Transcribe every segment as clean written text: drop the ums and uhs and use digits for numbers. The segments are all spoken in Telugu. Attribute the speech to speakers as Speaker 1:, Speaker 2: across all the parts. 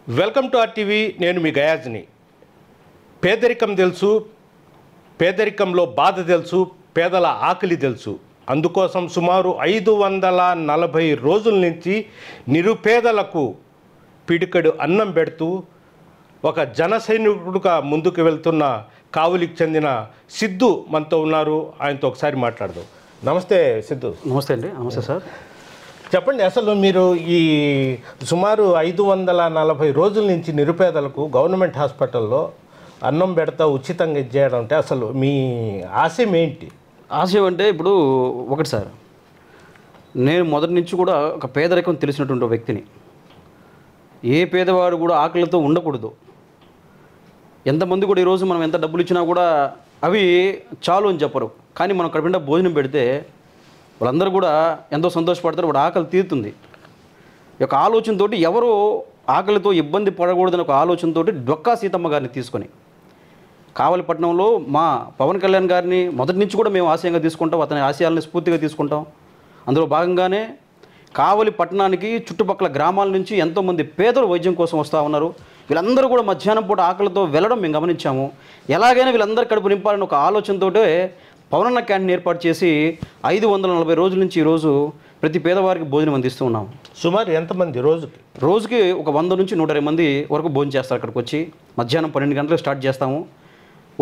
Speaker 1: Welcome to RTV. నేను మీ గయాజ్ని. పేదరికం తెలుసు, పేదరికంలో బాధ తెలుసు, పేదల ఆకలి తెలుసు. అందుకోసం సుమారు 540 రోజుల నుంచి నిరుపేదలకు పిడికడు అన్నం పెడుతూ ఒక జనసైనికుడుగా ముందుకు వెళ్తున్న కావులికి చెందిన సిద్ధు మనతో ఉన్నారు. ఆయనతో ఒకసారి మాట్లాడదాం. నమస్తే సిద్ధు.
Speaker 2: నమస్తే అండి. నమస్తే సార్.
Speaker 1: చెప్పండి, అసలు మీరు ఈ సుమారు 540 రోజుల నుంచి నిరుపేదలకు గవర్నమెంట్ హాస్పిటల్లో అన్నం పెడతా ఉచితంగా ఇచ్చేయడం అంటే అసలు మీ ఆశయం ఏంటి?
Speaker 2: ఆశయం అంటే ఇప్పుడు ఒకటి సార్, నేను మొదటి నుంచి కూడా ఒక పేదరికం తెలిసినటువంటి వ్యక్తిని. ఏ పేదవాడు కూడా ఆకలితో ఉండకూడదు. ఎంతమంది కూడా ఈరోజు మనం ఎంత డబ్బులు ఇచ్చినా కూడా అవి చాలు అని చెప్పరు. కానీ మనం కడుపునిండా భోజనం పెడితే వాళ్ళందరూ కూడా ఎంతో సంతోషపడతారు. వాడు ఆకలి తీరుతుంది. ఈ యొక్క ఆలోచనతో ఎవరు ఆకలితో ఇబ్బంది పడకూడదని ఒక ఆలోచనతో డొక్కా సీతమ్మ గారిని తీసుకొని కావలిపట్నంలో మా పవన్ కళ్యాణ్ గారిని మొదటి నుంచి కూడా మేము ఆశయంగా తీసుకుంటాం. అతని ఆశయాలని స్ఫూర్తిగా తీసుకుంటాం. అందులో భాగంగానే కావలి పట్టణానికి చుట్టుపక్కల గ్రామాల నుంచి ఎంతోమంది పేదలు వైద్యం కోసం వస్తూ ఉన్నారు. వీళ్ళందరూ కూడా మధ్యాహ్నం పూట ఆకలితో వెళ్ళడం మేము గమనించాము. ఎలాగైనా వీళ్ళందరూ కడుపు నింపాలని ఒక ఆలోచనతో పవనన్న క్యాంటీన్ ఏర్పాటు చేసి 540 రోజుల నుంచి ఈరోజు ప్రతి పేదవారికి భోజనం అందిస్తూ ఉన్నాము.
Speaker 1: సుమారు ఎంతమంది రోజుకి
Speaker 2: ఒక 100 నుంచి 120 మంది వరకు భోజనం చేస్తారు. అక్కడికి వచ్చి మధ్యాహ్నం 12 గంటలకు స్టార్ట్ చేస్తాము.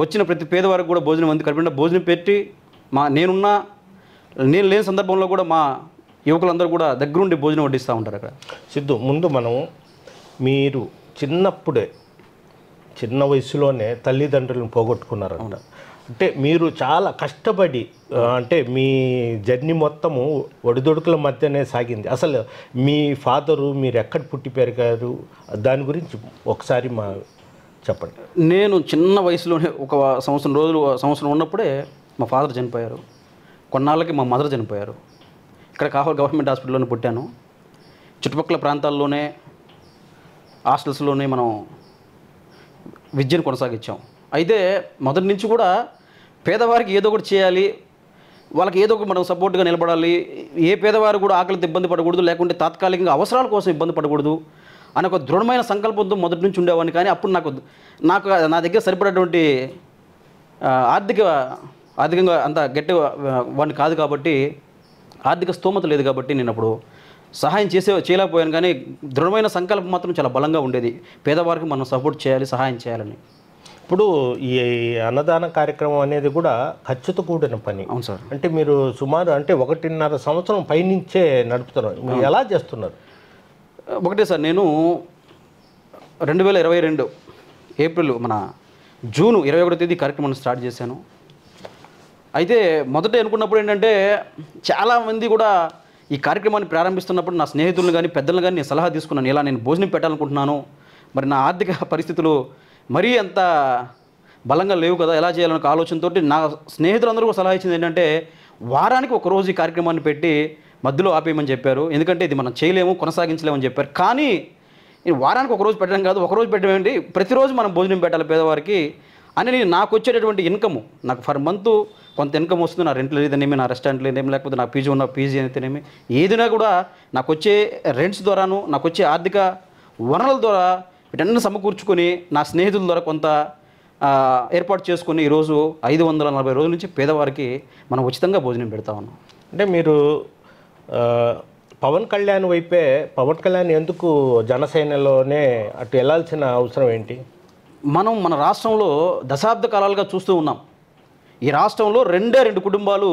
Speaker 2: వచ్చిన ప్రతి పేదవారికి కూడా భోజనం కడుపునిండా భోజనం పెట్టి నేను లేని సందర్భంలో కూడా మా యువకులందరూ కూడా దగ్గరుండి భోజనం వడ్డిస్తూ ఉంటారు అక్కడ.
Speaker 1: సిద్ధు, ముందు మనం మీరు చిన్న వయసులోనే తల్లిదండ్రులను పోగొట్టుకున్నారంట. అంటే మీరు చాలా కష్టపడి, అంటే మీ జర్నీ మొత్తము ఒడిదొడుకుల మధ్యనే సాగింది. అసలు మీ ఫాదరు మీరు ఎక్కడ పుట్టి పెరిగారు, దాని గురించి ఒకసారి చెప్పండి.
Speaker 2: నేను చిన్న వయసులోనే ఒక సంవత్సరం ఉన్నప్పుడే మా ఫాదర్ చనిపోయారు. కొన్నాళ్ళకి మా మదర్ చనిపోయారు. ఇక్కడ కావలి గవర్నమెంట్ హాస్పిటల్లోనే పుట్టాను. చుట్టుపక్కల ప్రాంతాల్లోనే హాస్టల్స్లోనే మనం విద్యను కొనసాగించాం. అయితే మొదటి నుంచి కూడా పేదవారికి ఏదో ఒకటి చేయాలి, వాళ్ళకి ఏదో ఒకటి మనం సపోర్ట్గా నిలబడాలి, ఏ పేదవారు కూడా ఆకలితో ఇబ్బంది పడకూడదు, లేకుంటే తాత్కాలికంగా అవసరాల కోసం ఇబ్బంది పడకూడదు అని ఒక దృఢమైన సంకల్పంతో మొదటి నుంచి ఉండేవాడిని. కానీ అప్పుడు నాకు నా దగ్గర సరిపడేటువంటి ఆర్థికంగా అంత గట్టి వాడిని కాదు కాబట్టి, ఆర్థిక స్తోమత లేదు కాబట్టి నేను అప్పుడు సహాయం చేయలేకపోయాను. కానీ దృఢమైన సంకల్పం మాత్రం చాలా బలంగా ఉండేది. పేదవారికి మనం సపోర్ట్ చేయాలి, సహాయం చేయాలని.
Speaker 1: ఇప్పుడు ఈ అన్నదాన కార్యక్రమం అనేది కూడా ఖర్చుతో కూడిన పని.
Speaker 2: అవును సార్.
Speaker 1: అంటే మీరు సుమారు 1.5 సంవత్సరం పైనుంచే నడుపుతున్నారు. మీరు ఎలా చేస్తున్నారు?
Speaker 2: ఒకటే సార్, నేను 2022 ఏప్రిల్ జూన్ 21వ తేదీ కార్యక్రమాన్ని స్టార్ట్ చేశాను. అయితే మొదట అనుకున్నప్పుడు ఏంటంటే చాలామంది కూడా ఈ కార్యక్రమాన్ని ప్రారంభిస్తున్నప్పుడు నా స్నేహితులను కానీ పెద్దలను కానీ నేను సలహా తీసుకున్నాను. ఇలా నేను భోజనం పెట్టాలనుకుంటున్నాను, మరి నా ఆర్థిక పరిస్థితులు మరీ అంత బలంగా లేవు కదా, ఎలా చేయాలనే ఆలోచనతో నా స్నేహితులందరూ కూడా సలహా ఇచ్చింది ఏంటంటే వారానికి ఒకరోజు ఈ కార్యక్రమాన్ని పెట్టి మధ్యలో ఆపేయమని చెప్పారు. ఎందుకంటే ఇది మనం చేయలేము, కొనసాగించలేమని చెప్పారు. కానీ వారానికి ఒకరోజు పెట్టడం కాదు, ఒకరోజు పెట్టడం ప్రతిరోజు మనం భోజనం పెట్టాలి పేదవారికి అని నాకు వచ్చేటటువంటి ఇన్కమ్, నాకు ఫర్ మంత్ కొంత ఇన్కమ్ వస్తుంది. నా రెంట్లు అయితేనేమి, నా రెస్టారెంట్లు అయితేనేమి, లేకపోతే నా పీజీ ఉన్న పీజీ అయితేనేమి, ఏదైనా కూడా నాకు వచ్చే రెంట్స్ ద్వారాను, నాకు వచ్చే ఆర్థిక వనరుల ద్వారా వీటన్ని సమకూర్చుకొని నా స్నేహితుల ద్వారా కొంత ఏర్పాటు చేసుకొని ఈరోజు 540 రోజుల నుంచి పేదవారికి మనం ఉచితంగా భోజనం పెడతా ఉన్నాం.
Speaker 1: అంటే మీరు పవన్ కళ్యాణ్ ఎందుకు జనసేనలోనే అటు వెళ్ళాల్సిన అవసరం ఏంటి?
Speaker 2: మన రాష్ట్రంలో దశాబ్ద కాలాలుగా చూస్తూ ఉన్నాం. ఈ రాష్ట్రంలో 2 కుటుంబాలు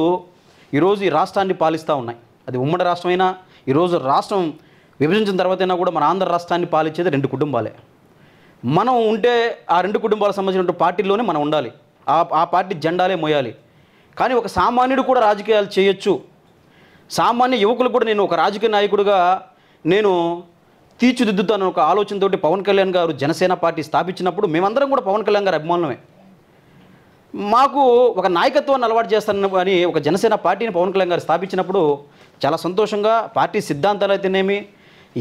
Speaker 2: ఈరోజు ఈ రాష్ట్రాన్ని పాలిస్తూ ఉన్నాయి. అది ఉమ్మడి రాష్ట్రమైనా, ఈరోజు రాష్ట్రం విభజించిన తర్వాతైనా కూడా మన ఆంధ్ర రాష్ట్రాన్ని పాలించేది 2 కుటుంబాలే. మనం ఉంటే ఆ 2 కుటుంబాలకు సంబంధించిన పార్టీల్లోనే మనం ఉండాలి, ఆ పార్టీ జెండాలే మోయాలి. కానీ ఒక సామాన్యుడు కూడా రాజకీయాలు చేయొచ్చు. సామాన్య యువకులు కూడా నేను ఒక రాజకీయ నాయకుడిగా నేను తీర్చిదిద్దుతాను ఒక ఆలోచనతో పవన్ కళ్యాణ్ గారు జనసేన పార్టీ స్థాపించినప్పుడు మేమందరం కూడా పవన్ కళ్యాణ్ గారి అభిమానులమే. మాకు ఒక నాయకత్వాన్ని అలవాటు చేస్తానని అని ఒక జనసేన పార్టీని పవన్ కళ్యాణ్ గారు స్థాపించినప్పుడు చాలా సంతోషంగా, పార్టీ సిద్ధాంతాలు అయితేనేమి,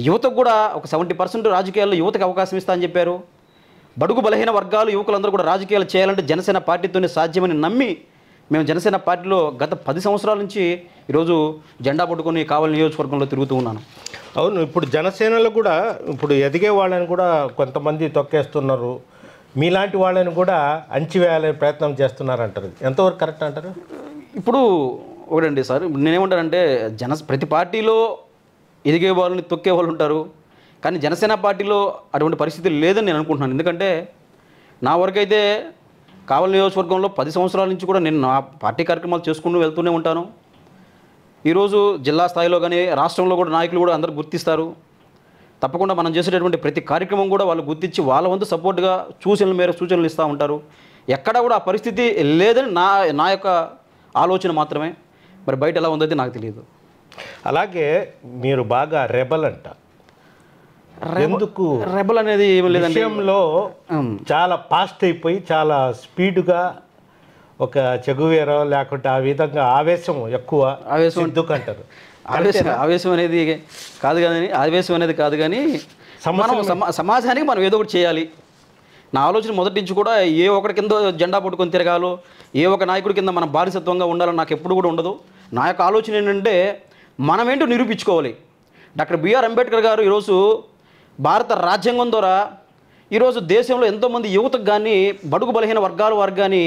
Speaker 2: యువతకు కూడా ఒక 70% రాజకీయాల్లో యువతకు అవకాశం ఇస్తా అని చెప్పారు. బడుగు బలహీన వర్గాలు యువకులందరూ కూడా రాజకీయాలు చేయాలంటే జనసేన పార్టీతోనే సాధ్యమని నమ్మి మేము జనసేన పార్టీలో గత 10 సంవత్సరాల నుంచి ఈరోజు జెండా పట్టుకొని కావలి నియోజకవర్గంలో తిరుగుతూ ఉన్నాను.
Speaker 1: అవును, ఇప్పుడు జనసేనలో కూడా ఇప్పుడు ఎదిగే వాళ్ళని కూడా కొంతమంది తొక్కేస్తున్నారు, మీలాంటి వాళ్ళని కూడా అణచివేయాలనే ప్రయత్నం చేస్తున్నారంటారు. ఎంతవరకు కరెక్ట్ అంటారు?
Speaker 2: ఇప్పుడు ఒకటండి సార్, ఇప్పుడు నేనేమంటానంటే ప్రతి పార్టీలో ఎదిగే వాళ్ళని తొక్కే వాళ్ళు ఉంటారు, కానీ జనసేన పార్టీలో అటువంటి పరిస్థితి లేదని నేను అనుకుంటున్నాను. ఎందుకంటే నా వరకైతే కావలి నియోజకవర్గంలో 10 సంవత్సరాల నుంచి కూడా నేను నా పార్టీ కార్యక్రమాలు చేసుకుంటూ వెళ్తూనే ఉంటాను. ఈరోజు జిల్లా స్థాయిలో కానీ రాష్ట్రంలో కూడా నాయకులు కూడా అందరూ గుర్తిస్తారు. తప్పకుండా మనం చేసేటటువంటి ప్రతి కార్యక్రమం కూడా వాళ్ళు గుర్తించి వాళ్ళ వంతు సపోర్ట్గా సూచనలు ఇస్తూ ఉంటారు. ఎక్కడా కూడా ఆ పరిస్థితి లేదని నా యొక్క ఆలోచన మాత్రమే. మరి బయట ఎలా ఉందైతే నాకు తెలియదు.
Speaker 1: అలాగే మీరు బాగా రెబల్ అంట. ఎందుకు
Speaker 2: రెబల్ అనేది ఏమీ లేదండి,
Speaker 1: విషయంలో చాలా ఫాస్ట్ అయిపోయి చాలా స్పీడ్గా ఒక చెగువేరో లేకుంటే ఆ విధంగా ఆవేశం ఎక్కువ,
Speaker 2: ఆవేశం
Speaker 1: ఎందుకు అంటారు?
Speaker 2: ఆవేశం అనేది కాదు కానీ మనం సమాజానికి మనం ఏదో ఒకటి చేయాలి. నా ఆలోచన మొదటి నుంచి కూడా ఏ ఒక్కడి కింద జెండా పట్టుకొని తిరగాలో, ఏ ఒక నాయకుడి కింద మనం బానిసత్వంగా ఉండాలని నాకు ఎప్పుడు కూడా ఉండదు. నా యొక్క ఆలోచన ఏంటంటే మనమేంటో నిరూపించుకోవాలి. డాక్టర్ బిఆర్ అంబేద్కర్ గారు ఈరోజు భారత రాజ్యాంగం ద్వారా ఈరోజు దేశంలో ఎంతోమంది యువతకు కానీ బడుగు బలహీన వర్గాల వారికి కానీ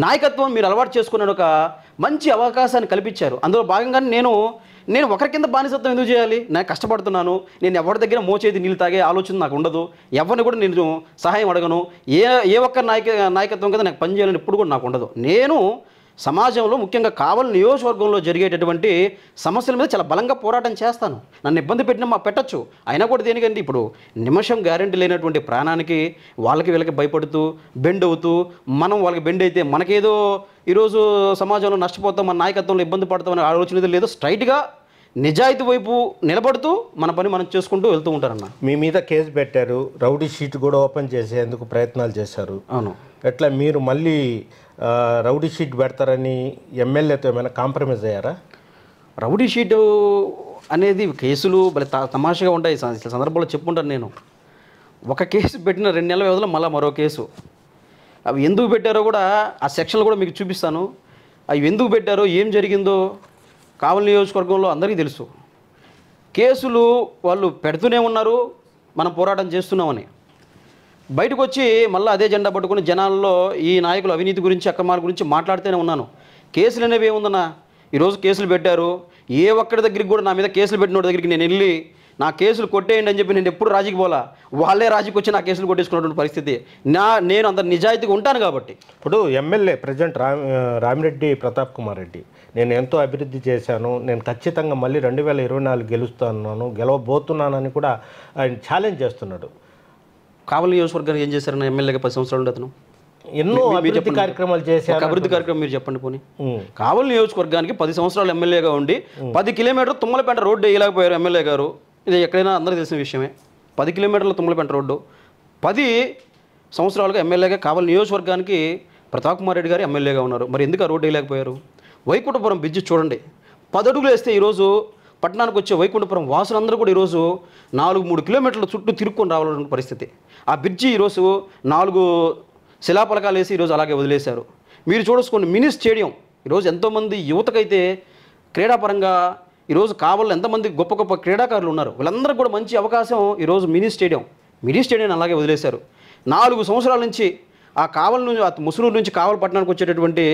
Speaker 2: నాయకత్వం మీరు అలవాటు చేసుకునే ఒక మంచి అవకాశాన్ని కల్పించారు. అందులో భాగంగానే నేను ఒకరి కింద బానిసత్వం ఎందుకు చేయాలి? నేను కష్టపడుతున్నాను, నేను ఎవరి దగ్గర మోచేది నీళ్ళు తాగే ఆలోచన నాకు ఉండదు, ఎవరిని కూడా నేను సహాయం అడగను, ఏ ఒక్క నాయకత్వం కింద నాకు పనిచేయాలని ఇప్పుడు కూడా నాకు ఉండదు. నేను సమాజంలో ముఖ్యంగా కావలి నియోజకవర్గంలో జరిగేటటువంటి సమస్యల మీద చాలా బలంగా పోరాటం చేస్తాను. నన్ను ఇబ్బంది పెట్టచ్చు, అయినా కూడా దేనికండి ఇప్పుడు నిమిషం గ్యారెంటీ లేనటువంటి ప్రాణానికి వీళ్ళకి భయపడుతూ బెండ్ అవుతూ మనం వాళ్ళకి బెండ్ అయితే మనకేదో ఈరోజు సమాజంలో నష్టపోతాం, మన నాయకత్వంలో ఇబ్బంది పడతామనే ఆలోచన లేదు. స్ట్రైట్గా నిజాయితీ వైపు నిలబడుతూ మన పని మనం చేసుకుంటూ వెళ్తూ ఉంటారన్న.
Speaker 1: మీ మీద కేసు పెట్టారు, రౌడీ షీట్ కూడా ఓపెన్ చేసేందుకు ప్రయత్నాలు చేశారు.
Speaker 2: అవును.
Speaker 1: ఎట్లా మీరు మళ్ళీ రౌడీ షీట్ పెడతారని ఎమ్మెల్యేతో ఏమైనా కాంప్రమైజ్ అయ్యారా?
Speaker 2: రౌడీ షీటు అనేది కేసులు తమాషగా ఉంటాయి. సందర్భంలో చెప్పుకుంటాను నేను. ఒక కేసు పెట్టిన 2 నెలల వ్యవధిలో మళ్ళీ మరో కేసు. అవి ఎందుకు పెట్టారో కూడా ఆ సెక్షన్లు కూడా మీకు చూపిస్తాను. అవి ఎందుకు పెట్టారో ఏం జరిగిందో కావలి నియోజకవర్గంలో అందరికీ తెలుసు. కేసులు వాళ్ళు పెడుతూనే ఉన్నారు, మనం పోరాటం చేస్తున్నామని. బయటకు వచ్చి మళ్ళీ అదే జెండా పట్టుకుని జనాల్లో ఈ నాయకులు అవినీతి గురించి అక్రమాల గురించి మాట్లాడుతూనే ఉన్నాను. కేసులు అనేవి ఏముందన్నా, ఈరోజు కేసులు పెట్టారు, ఏ ఒక్కడి దగ్గరికి కూడా నా మీద కేసులు పెట్టిన దగ్గరికి నేను వెళ్ళి నా కేసులు కొట్టేయండి అని చెప్పి నేను ఎప్పుడు రాజీకి పోలా, వాళ్ళే రాజీకి వచ్చి నా కేసులు కొట్టేసుకున్నటువంటి పరిస్థితి. నేను అంత నిజాయితీగా ఉంటాను కాబట్టి.
Speaker 1: ఇప్పుడు ఎమ్మెల్యే ప్రజెంట్ రామిరెడ్డి ప్రతాప్ కుమార్ రెడ్డి, నేను ఎంతో అభివృద్ధి చేశాను, నేను ఖచ్చితంగా మళ్ళీ 2024 గెలుస్తున్నాను, గెలవబోతున్నానని కూడా ఆయన ఛాలెంజ్ చేస్తున్నాడు.
Speaker 2: కావలి నియోజకవర్గానికి ఏం చేశారన్న ఎమ్మెల్యేగా 10 సంవత్సరాలు అతను?
Speaker 1: ఎన్నో అభివృద్ధి కార్యక్రమాలు చేశారు.
Speaker 2: అభివృద్ధి కార్యక్రమం మీరు చెప్పండి పోనీ. కావలి నియోజకవర్గానికి 10 సంవత్సరాలు ఎమ్మెల్యేగా ఉండి 10 కిలోమీటర్లు తుమ్మలపేట రోడ్డు వేయలేకపోయారు ఎమ్మెల్యే గారు. ఇది ఎక్కడైనా అందరికీ తెలిసిన విషయమే. 10 కిలోమీటర్ల తుమ్మలపేట రోడ్డు 10 సంవత్సరాలుగా ఎమ్మెల్యేగా కావలి నియోజకవర్గానికి ప్రతాప్ కుమార్ రెడ్డి గారు ఎమ్మెల్యేగా ఉన్నారు. మరి ఎందుకు ఆ రోడ్డు వేయలేకపోయారు? వైకుంఠపురం బ్రిడ్జ్ చూడండి, 10 అడుగులు వేస్తే ఈరోజు పట్టణానికి వచ్చే వైకుంఠపురం వాసులందరూ కూడా ఈరోజు 3 కిలోమీటర్ల చుట్టూ తిరుక్కొని రావాలన్న పరిస్థితి. ఆ బ్రిడ్జి ఈరోజు 4 శిలాపలకాలు వేసి ఈరోజు అలాగే వదిలేశారు. మీరు చూసుకోండి, మినీ స్టేడియం ఈరోజు ఎంతోమంది యువతకైతే క్రీడాపరంగా ఈరోజు కావాలని ఎంతమంది గొప్ప గొప్ప క్రీడాకారులు ఉన్నారు, వీళ్ళందరికీ కూడా మంచి అవకాశం ఈరోజు మినీ స్టేడియం అలాగే వదిలేశారు. 4 సంవత్సరాల నుంచి ఆ కావలి నుంచి ముసునూరు నుంచి కావలి పట్టణానికి వచ్చేటటువంటి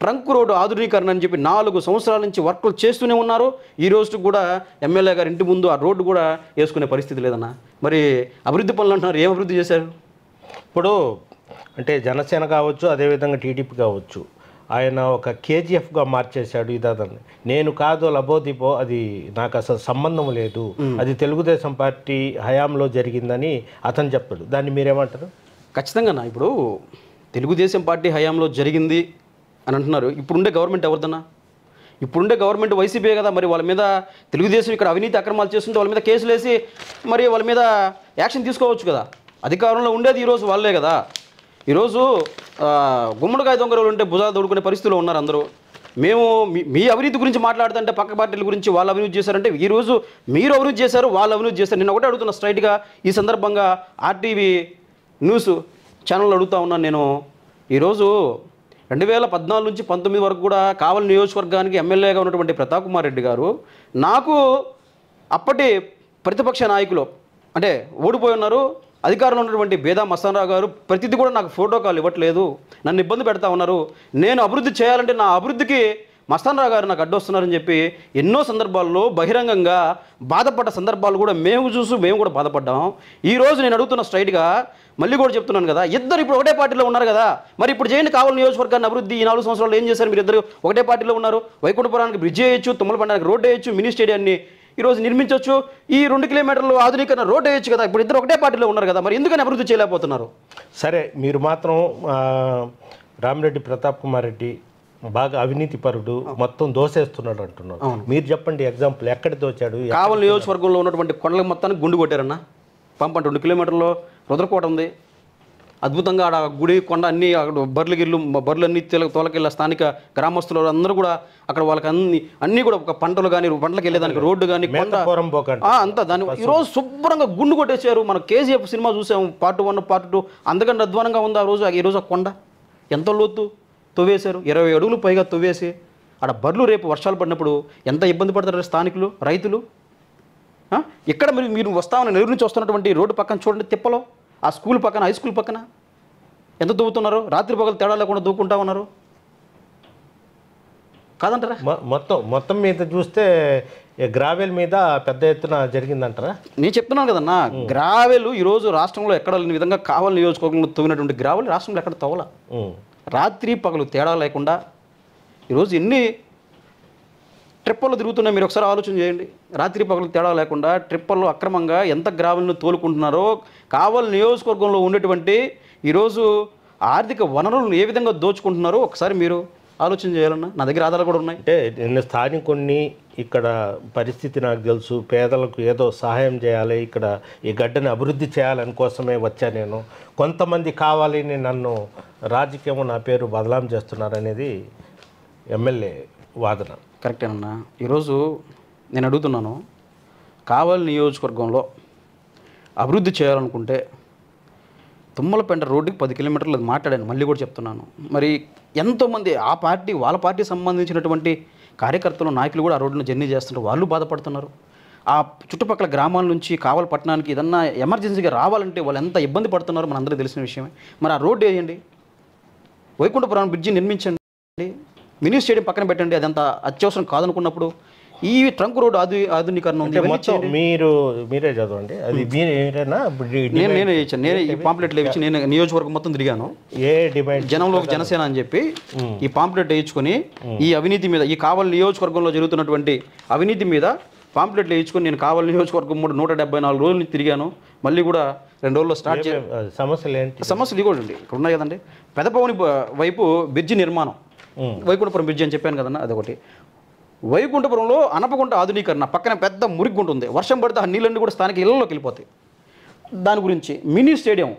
Speaker 2: ట్రంక్ రోడ్డు ఆధునీకరణ అని చెప్పి 4 సంవత్సరాల నుంచి వర్కులు చేస్తూనే ఉన్నారు. ఈ రోజు కూడా ఎమ్మెల్యే గారి ఇంటి ముందు ఆ రోడ్డు కూడా వేసుకునే పరిస్థితి లేదన్న. మరి అభివృద్ధి పనులు అంటున్నారు, ఏం అభివృద్ధి చేశారు?
Speaker 1: ఇప్పుడు అంటే జనసేన కావచ్చు, అదేవిధంగా టీడీపీ కావచ్చు, ఆయన ఒక కేజీఎఫ్గా మార్చేశాడు. ఇదని నేను కాదు లబోదిబో, అది నాకు అసలు సంబంధం లేదు, అది తెలుగుదేశం పార్టీ హయాంలో జరిగిందని అతను చెప్తాడు. దాన్ని మీరేమంటారు?
Speaker 2: ఖచ్చితంగా ఇప్పుడు తెలుగుదేశం పార్టీ హయాంలో జరిగింది అని అంటున్నారు. ఇప్పుడుండే గవర్నమెంట్ ఎవరిదన్నా? ఇప్పుడుండే గవర్నమెంట్ వైసీపీ కదా. మరి వాళ్ళ మీద తెలుగుదేశం ఇక్కడ అవినీతి అక్రమాలు చేస్తుంటే వాళ్ళ మీద కేసులు వేసి మరి వాళ్ళ మీద యాక్షన్ తీసుకోవచ్చు కదా. అధికారంలో ఉండేది ఈరోజు వాళ్ళే కదా. ఈరోజు గుమ్మడికాయ దొంగలు ఉంటే భుజాలు దొడుకునే పరిస్థితిలో ఉన్నారు అందరూ. మేము మీ అవినీతి గురించి మాట్లాడుతుంటే పక్క పార్టీల గురించి వాళ్ళు అవినీతి చేశారంటే ఈరోజు మీరు అవినీతి చేశారు, వాళ్ళు అవినీతి చేశారు. నేను ఒకటే అడుగుతున్నా స్ట్రైట్గా ఈ సందర్భంగా ఆర్టీవీ న్యూస్ ఛానల్ అడుగుతా ఉన్నాను నేను. ఈరోజు 2014 నుంచి 19 వరకు కూడా కావలి నియోజకవర్గానికి ఎమ్మెల్యేగా ఉన్నటువంటి ప్రతాప్ కుమార్ రెడ్డి గారు నాకు అప్పటి ప్రతిపక్ష నాయకులు అంటే ఓడిపోయి ఉన్నారు, అధికారంలో ఉన్నటువంటి బేదా మస్తానరావు గారు ప్రతిదీ కూడా నాకు ఫోటో కాల్ ఇవ్వట్లేదు, నన్ను ఇబ్బంది పెడతా ఉన్నారు, నేను అభివృద్ధి చేయాలంటే నా అభివృద్ధికి మస్తానరావు గారు నాకు అడ్డొస్తున్నారని చెప్పి ఎన్నో సందర్భాల్లో బహిరంగంగా బాధపడ్డ సందర్భాలు కూడా మేము కూడా బాధపడ్డాం. ఈరోజు నేను అడుగుతున్న స్ట్రైట్గా మళ్ళీ కూడా చెప్తున్నాను కదా, ఇద్దరు ఇప్పుడు ఒకటే పార్టీలో ఉన్నారు కదా, మరి ఇప్పుడు చేయండి కావాలి నియోజకవర్గాన్ని అభివృద్ధి. ఈ 4 సంవత్సరాలు ఏం చేశారు? మీరు ఇద్దరు ఒకటే పార్టీలో ఉన్నారు. వైకుంఠపురానికి బ్రిడ్జ్ వేయచ్చు, తుమ్మలపండానికి రోడ్డు వేయచ్చు, మినీ స్టేడియాన్ని ఈరోజు నిర్మించవచ్చు, ఈ 2 కిలోమీటర్లు ఆధునీకరణ రోడ్డు వేయచ్చు కదా. ఇప్పుడు ఇద్దరు ఒకటే పార్టీలో ఉన్నారు కదా, మరి ఎందుకని అభివృద్ధి చేయలేకపోతున్నారు?
Speaker 1: సరే, మీరు మాత్రం రామిరెడ్డి ప్రతాప్ కుమార్ రెడ్డి బాగా అవినీతి పరుడు, మొత్తం దోసేస్తున్నాడు అంటున్నారు. మీరు చెప్పండి ఎగ్జాంపుల్, ఎక్కడ దోచాడు?
Speaker 2: కావలి నియోజకవర్గంలో ఉన్నటువంటి కొండల మొత్తానికి గుండు కొట్టారన్న. పంపండి 2 కిలోమీటర్లో రుద్రకోట ఉంది, అద్భుతంగా ఆడ గుడి కొండ అన్నీ అక్కడ బర్రెలు అన్నీ తోలకెళ్ళ స్థానిక గ్రామస్తులు అందరూ కూడా అక్కడ వాళ్ళకి అన్నీ కూడా ఒక పంటలు కానీ పంటలకు వెళ్ళేదానికి రోడ్డు కానీ అంతా దాన్ని ఈరోజు శుభ్రంగా గుండు కొట్టేశారు. మనం కేజీఎఫ్ సినిమా చూసాము, పార్ట్ 1 పార్ట్ 2, అందుకంటే అధ్వానంగా ఉంది ఆ రోజు. ఈరోజు ఆ కొండ ఎంత లోతు తవ్వేశారు, 20 అడుగులు పైగా తవ్వేసి ఆడ బర్రెలు రేపు వర్షాలు పడినప్పుడు ఎంత ఇబ్బంది పడతారు స్థానికులు, రైతులు. ఇక్కడ మీరు వస్తామని నెల్లూరు నుంచి వస్తున్నటువంటి రోడ్డు పక్కన చూడండి, తిప్పలో ఆ స్కూల్ పక్కన, హై స్కూల్ పక్కన ఎంత దూవుతున్నారు, రాత్రి పగలు తేడా లేకుండా దూకుంటా ఉన్నారు కాదంటారా?
Speaker 1: మొత్తం మీద చూస్తే గ్రావెల్ మీద పెద్ద ఎత్తున జరిగిందంటారా?
Speaker 2: నేను చెప్తున్నాను కదన్నా, గ్రావెల్ ఈరోజు రాష్ట్రంలో ఎక్కడ లేని విధంగా కావాలి నియోజకవర్గంలో తవ్వినటువంటి గ్రావెల్ రాష్ట్రంలో ఎక్కడ తవ్వల. రాత్రి పగలు తేడా లేకుండా ఈరోజు ఎన్ని ట్రిప్పర్లు తిరుగుతున్నాయి మీరు ఒకసారి ఆలోచన చేయండి. రాత్రి పగలు తేడా లేకుండా ట్రిప్పర్లు అక్రమంగా ఎంత గ్రావెల్ను తోలుకుంటున్నారో, కావలి నియోజకవర్గంలో ఉండేటువంటి ఈరోజు ఆర్థిక వనరులను ఏ విధంగా దోచుకుంటున్నారో ఒకసారి మీరు ఆలోచన చేయాలన్నా. నా దగ్గర ఆధారాలు కూడా ఉన్నాయి.
Speaker 1: అంటే నేను స్థానికుడిని, ఇక్కడ పరిస్థితి నాకు తెలుసు, పేదలకు ఏదో సహాయం చేయాలి, ఇక్కడ ఈ గడ్డని అభివృద్ధి చేయాలని కోసమే వచ్చా నేను. కొంతమంది కావాలని నన్ను రాజకీయం నా పేరు బదలాం చేస్తున్నారనేది ఎమ్మెల్యే వాదన.
Speaker 2: కరెక్టేనన్నా. ఈరోజు నేను అడుగుతున్నాను, కావలి నియోజకవర్గంలో అభివృద్ధి చేయాలనుకుంటే తుమ్మలపేంట రోడ్డుకి 10 కిలోమీటర్లు మాట్లాడాను, మళ్ళీ కూడా చెప్తున్నాను. మరి ఎంతోమంది ఆ పార్టీ వాళ్ళ పార్టీకి సంబంధించినటువంటి కార్యకర్తలు, నాయకులు కూడా ఆ రోడ్డును జర్నీ చేస్తుంటారు, వాళ్ళు బాధపడుతున్నారు. ఆ చుట్టుపక్కల గ్రామాల నుంచి కావలి పట్టణానికి ఏదన్నా ఎమర్జెన్సీగా రావాలంటే వాళ్ళు ఎంత ఇబ్బంది పడుతున్నారో మనందరికీ తెలిసిన విషయమే. మరి ఆ రోడ్డు వేయండి, వైకుంఠపురం బ్రిడ్జి నిర్మించండి, మినీ స్టేడియం పక్కన పెట్టండి. అదంతా అత్యవసరం కాదనుకున్నప్పుడు ఈ ట్రంక్ రోడ్ ఆధునీకరణ ఉంది.
Speaker 1: మీరే చదవండి, అది
Speaker 2: నేనే ఇచ్చాను. నేను ఈ పాంప్లెట్లు వేయించి నేను నియోజకవర్గం మొత్తం తిరిగాను.
Speaker 1: ఏ డిమాండ్
Speaker 2: జనంలోకి జనసేన అని చెప్పి ఈ పాంప్లెట్ వేయించుకొని ఈ అవినీతి మీద, ఈ కావలి నియోజకవర్గంలో జరుగుతున్నటువంటి అవినీతి మీద పాంప్లెట్లు వేయించుకొని నేను కావలి నియోజకవర్గం 174 రోజులు తిరిగాను. మళ్ళీ కూడా 2 రోజుల్లో స్టార్ట్ చేయాలి.
Speaker 1: సమస్యలు ఏంటి?
Speaker 2: సమస్యలు ఇవ్వండి, ఇక్కడ ఉన్నాయి కదండి. పెదపవని వైపు బ్రిడ్జి నిర్మాణం, వైకుంఠపురం బ్రిడ్జి అని చెప్పాను కదన్నా, అదొకటి. వైకుంఠపురంలో అనపగుంట ఆధునీకరణ, పక్కన పెద్ద మురికి గుంట ఉంది, వర్షం పడితే ఆ నీళ్ళన్నీ కూడా స్థానిక ఇళ్లలోకి వెళ్ళిపోతాయి. దాని గురించి మినీ స్టేడియం,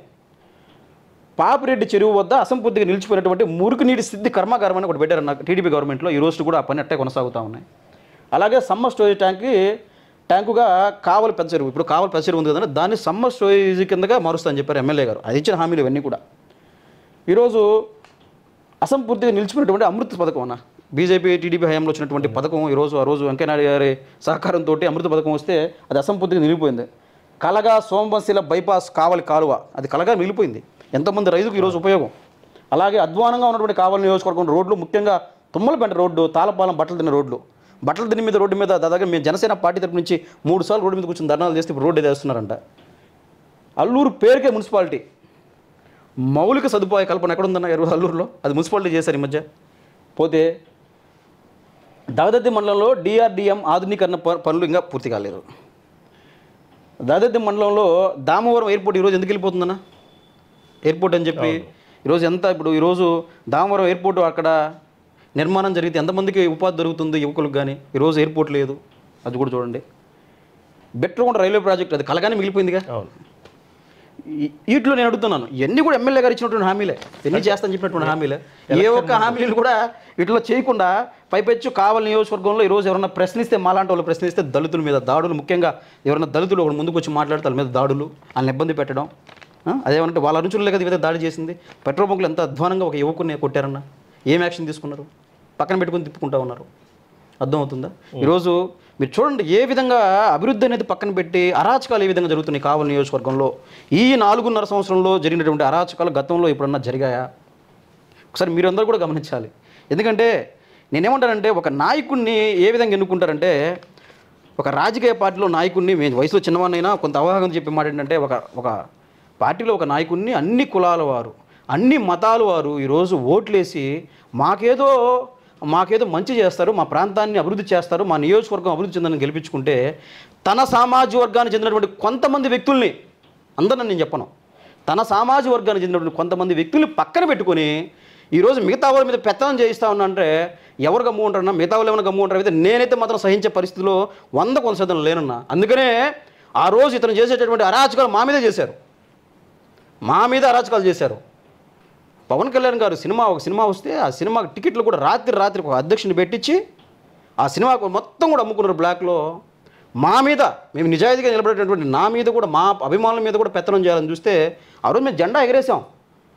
Speaker 2: పాపిరెడ్డి చెరువు వద్ద అసంపూర్తిగా నిలిచిపోయినటువంటి మురికి నీటి సిద్ధి కర్మాగారం అని ఒకటి పెట్టారన్న టీడీపీ గవర్నమెంట్లో. ఈ రోజు కూడా ఆ పని అట్టే కొనసాగుతూ ఉన్నాయి. అలాగే సమ్మర్ స్టోరేజ్ ట్యాంకుగా కావలి పెద్ద చెరువు, ఇప్పుడు కావలి పెద్ద చెరువు ఉంది కదండి, దాన్ని సమ్మర్ స్టోరేజ్ కిందగా మారుస్తా అని చెప్పారు ఎమ్మెల్యే గారు. అది ఇచ్చిన హామీలు ఇవన్నీ కూడా. ఈరోజు అసంపూర్తిగా నిలిచిపోయినటువంటి అమృత పథకం అన్న, బీజేపీ టీడీపీ హయాంలో వచ్చినటువంటి పథకం. ఆ రోజు వెంకయ్యనాయుడు గారి సహకారంతో అమృత పథకం వస్తే అది అసంపూర్తిగా నిలిపోయింది. కలగా సోమవంశీల బైపాస్ కావలి కాలువ, అది కలగా మిగిలిపోయింది. ఎంతోమంది రైతులకు ఈరోజు ఉపయోగం. అలాగే అధ్వానంగా ఉన్నటువంటి కావలి నియోజకవర్గం రోడ్లు, ముఖ్యంగా తుమ్మలపేంట రోడ్డు, తాళపాలెం బట్టలు తిన్న రోడ్లు, బట్టలు తిన్న మీద రోడ్డు మీద దాదాపు మేము జనసేన పార్టీ తరపు నుంచి 3 సార్లు రోడ్డు మీద కూర్చొని ధర్నాలు చేస్తే ఇప్పుడు రోడ్డు వేస్తున్నారంట. అల్లూరు పేరుకే మున్సిపాలిటీ, మౌలిక సదుపాయ కల్పన ఎక్కడుందన్న అల్లూరులో, అది మున్సిపాలిటీ చేశారు ఈ మధ్య. పోతే దాదాపు మండలంలో డిఆర్డిఎం ఆధునీకరణ పనులు ఇంకా పూర్తి కాలేదు. దాదాపు మండలంలో దామవరం ఎయిర్పోర్ట్ ఈరోజు ఎందుకు వెళ్ళిపోతుందన్న, ఎయిర్పోర్ట్ అని చెప్పి ఈరోజు ఈరోజు దామవరం ఎయిర్పోర్ట్ అక్కడ నిర్మాణం జరిగితే ఎంతమందికి ఉపాధి దొరుకుతుంది యువకులకు కానీ. ఈరోజు ఎయిర్పోర్ట్ లేదు, అది కూడా చూడండి. బెట్రకొండ రైల్వే ప్రాజెక్ట్, అది కలగానే మిగిలిపోయిందిగా. వీటిలో నేను అడుగుతున్నాను, ఇవన్నీ కూడా ఎమ్మెల్యే గారు ఇచ్చినటువంటి హామీలే, ఎన్ని చేస్తాను చెప్పినటువంటి హామీలే. ఏ ఒక్క హామీలు కూడా వీటిలో చేయకుండా పైపెచ్చు కావలి నియోజకవర్గంలో ఈరోజు ఎవరైనా ప్రశ్నిస్తే, మాలాంటి వాళ్ళు ప్రశ్నిస్తే దళితుల మీద దాడులు, ముఖ్యంగా ఎవరైనా దళితులు ఒకటి ముందుకు వచ్చి మాట్లాడితే వాళ్ళ మీద దాడులు, వాళ్ళని ఇబ్బంది పెట్టడం. అదేమంటే వాళ్ళ అనుచరులే కదా విధంగా దాడి చేసింది. పెట్రోల్ బంకులు ఎంత అధ్వానంగా ఒక యువకుని కొట్టారన్న, ఏం యాక్షన్ తీసుకున్నారు? పక్కన పెట్టుకుని తిప్పుకుంటా ఉన్నారు. అర్థమవుతుందా? ఈరోజు మీరు చూడండి ఏ విధంగా అభివృద్ధి అనేది పక్కన పెట్టి అరాచకాలు ఏ విధంగా జరుగుతున్నాయి కావలి నియోజకవర్గంలో. ఈ 4.5 సంవత్సరంలో జరిగినటువంటి అరాచకాలు గతంలో ఎప్పుడన్నా జరిగాయా? ఒకసారి మీరందరూ కూడా గమనించాలి. ఎందుకంటే నేనేమంటానంటే ఒక నాయకుడిని ఏ విధంగా ఎన్నుకుంటారంటే, ఒక రాజకీయ పార్టీలో నాయకుడిని, మేము వయసులో చిన్నవాడినైనా కొంత అవగాహన చెప్పే మాట ఏంటంటే, ఒక పార్టీలో ఒక నాయకుడిని అన్ని కులాల వారు, అన్ని మతాల వారు ఈరోజు ఓట్లేసి మాకేదో మంచి చేస్తారు, మా ప్రాంతాన్ని అభివృద్ధి చేస్తారు, మా నియోజకవర్గం అభివృద్ధి చెందని గెలిపించుకుంటే, తన సామాజిక వర్గానికి చెందినటువంటి కొంతమంది వ్యక్తుల్ని, అందరూ నేను చెప్పను, తన సామాజిక వర్గానికి చెందినటువంటి కొంతమంది వ్యక్తుల్ని పక్కన పెట్టుకొని ఈరోజు మిగతా వాళ్ళ మీద పెత్తనం చేయిస్తా ఉన్నా అంటే ఎవరు గమ్ము ఉంటారన్నా? మిగతా వాళ్ళు ఏమైనా గమ్ము ఉంటారు? అయితే నేనైతే మాత్రం సహించే పరిస్థితిలో 100% లేనన్నా. అందుకనే ఆ రోజు ఇతను చేసేటటువంటి అరాచకాలు మా మీదే చేశారు, మా మీద అరాచకాలు చేశారు. పవన్ కళ్యాణ్ గారు ఒక సినిమా వస్తే ఆ సినిమాకి టికెట్లు కూడా రాత్రి ఒక అధ్యక్షుని పెట్టించి ఆ సినిమాకు మొత్తం కూడా అమ్ముకున్నారు బ్లాక్లో. మా మీద, మేము నిజాయితీగా నిలబడేటటువంటి నా మీద కూడా, మా అభిమానుల మీద కూడా పెత్తనం చేయాలని చూస్తే ఆ రోజు మేము జెండా ఎగరేసాం.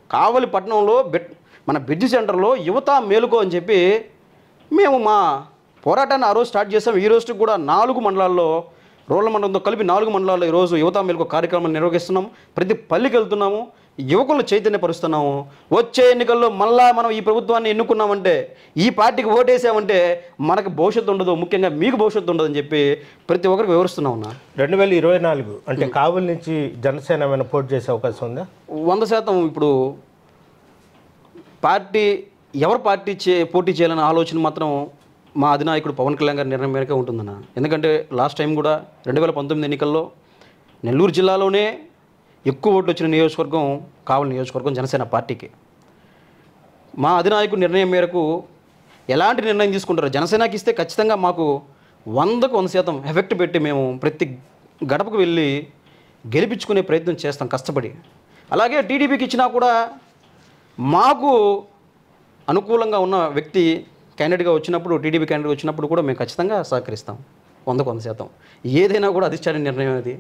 Speaker 2: కావలి పట్టణంలో మన బ్రిడ్జ్ సెంటర్లో యువత మేలుకో అని చెప్పి మేము మా పోరాటాన్ని ఆ రోజు స్టార్ట్ చేసాం. ఈ రోజుకి కూడా 4 మండలాల్లో, రోడ్ల మండలంతో కలిపి 4 మండలాల్లో ఈరోజు యువత మేలుకో కార్యక్రమాన్ని నిర్వహిస్తున్నాం. ప్రతి పల్లికి వెళ్తున్నాము, యువకులను చైతన్యపరుస్తున్నాము. వచ్చే ఎన్నికల్లో మళ్ళా మనం ఈ ప్రభుత్వాన్ని ఎన్నుకున్నామంటే, ఈ పార్టీకి ఓటేసామంటే మనకు భవిష్యత్తు ఉండదు, ముఖ్యంగా మీకు భవిష్యత్తు ఉండదని చెప్పి ప్రతి ఒక్కరికి వివరిస్తున్నాం.
Speaker 1: 2024 అంటే కావలి నుంచి జనసేన ఏమైనా పోటీ చేసే అవకాశం ఉందా?
Speaker 2: 100% ఇప్పుడు ఎవరు పోటీ చేయాలనే ఆలోచన మాత్రం మా అధినాయకుడు పవన్ కళ్యాణ్ గారి నిర్ణయం మేరకే ఉంటుందన్న. ఎందుకంటే లాస్ట్ టైం కూడా 2019 ఎన్నికల్లో నెల్లూరు జిల్లాలోనే ఎక్కువ ఓట్లు వచ్చిన నియోజకవర్గం కావలి నియోజకవర్గం జనసేన పార్టీకి. మా అధినాయకుడి నిర్ణయం మేరకు ఎలాంటి నిర్ణయం తీసుకుంటారో జనసేనకి ఇస్తే ఖచ్చితంగా మాకు 100% ఎఫెక్ట్ పెట్టి మేము ప్రతి గడపకు వెళ్ళి గెలిపించుకునే ప్రయత్నం చేస్తాం కష్టపడి. అలాగే టీడీపీకి ఇచ్చినా కూడా మాకు అనుకూలంగా ఉన్న వ్యక్తి క్యాండిడేట్గా వచ్చినప్పుడు, టీడీపీ క్యాండిడేట్ వచ్చినప్పుడు కూడా మేము ఖచ్చితంగా సహకరిస్తాం 100%. ఏదైనా కూడా అధిష్టాన నిర్ణయం అది.